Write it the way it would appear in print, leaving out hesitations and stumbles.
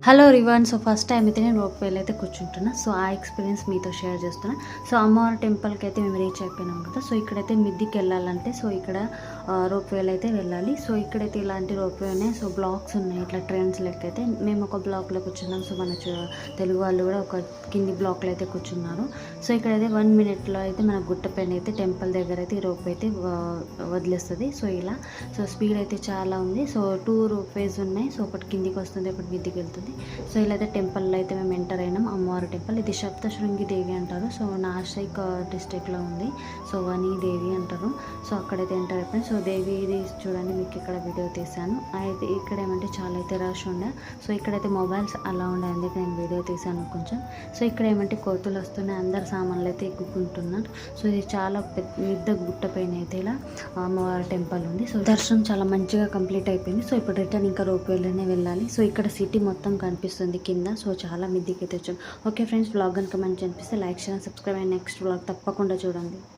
Hello రివాన్. So first time అయితే నేను rope వేలో అయితే కూర్చుంటున్నా. సో ఆ ఎక్స్పీరియన్స్ మీతో షేర్ చేస్తున్నా. సో అమ్మవారి టెంపుల్కి అయితే మేము రీచ్ అయిపోయినాం కదా. సో ఇక్కడైతే మిద్దికి వెళ్ళాలంటే సో ఇక్కడ రోప్ వేలో అయితే వెళ్ళాలి. సో ఇక్కడైతే ఇలాంటి రోప్ వే ఉన్నాయి. సో బ్లాక్స్ ఉన్నాయి, ఇట్లా ట్రైన్స్ లెక్క అయితే మేము ఒక బ్లాక్లో కూర్చున్నాం. సో మన తెలుగు వాళ్ళు కూడా ఒక కింది బ్లాక్లో అయితే కూర్చున్నారు. సో ఇక్కడైతే 1 minute అయితే మన గుట్ట పైన అయితే టెంపుల్ దగ్గర అయితే ఈ రోప్ అయితే వదిలేస్తుంది. సో ఇలా సో స్పీడ్ అయితే చాలా ఉంది. సో 2 రోప్ వేస్ ఉన్నాయి. సో ఒకటి కిందికి వస్తుంది, ఒకటి మిద్దికి వెళ్తుంది. సో ఇలా అయితే టెంపుల్లో అయితే మేము ఎంటర్ అయినాం. అమ్మవారి టెంపుల్ ఇది సప్తశృంగి దేవి అంటారు. సో నాసిక్ డిస్ట్రిక్ట్లో ఉంది. సో వని దేవి అంటారు. సో అక్కడైతే ఎంటర్ అయిపోయింది. సో దేవి ఇది చూడండి, మీకు ఇక్కడ వీడియో తీశాను. అయితే ఇక్కడ ఏమంటే చాలా అయితే రష్ ఉండే. సో ఇక్కడైతే మొబైల్స్ అలా ఉండే, అందుకే నేను వీడియో తీశాను కొంచెం. సో ఇక్కడ ఏమంటే కోతులు వస్తున్నాయి, అందరు సామాన్లు అయితే ఎక్కుకుంటున్నారు. సో ఇది చాలా పెద్ద గుట్ట పైన అయితే ఇలా అమ్మవారి టెంపుల్ ఉంది. సో దర్శనం చాలా మంచిగా కంప్లీట్ అయిపోయింది. సో ఇప్పుడు రిటర్న్ ఇంకా రోప్ వేలోనే వెళ్ళాలి. సో ఇక్కడ సిటీ మొత్తం కనిపిస్తుంది కింద. సో చాలా మిద్దికి అయితే వచ్చాం. ఓకే ఫ్రెండ్స్, బ్లాగ్ కనుక మంచి అనిపిస్తే లైక్ చేయండి, సబ్స్క్రైబ్ అండ్ నెక్స్ట్ బ్లాగ్ తప్పకుండా చూడండి.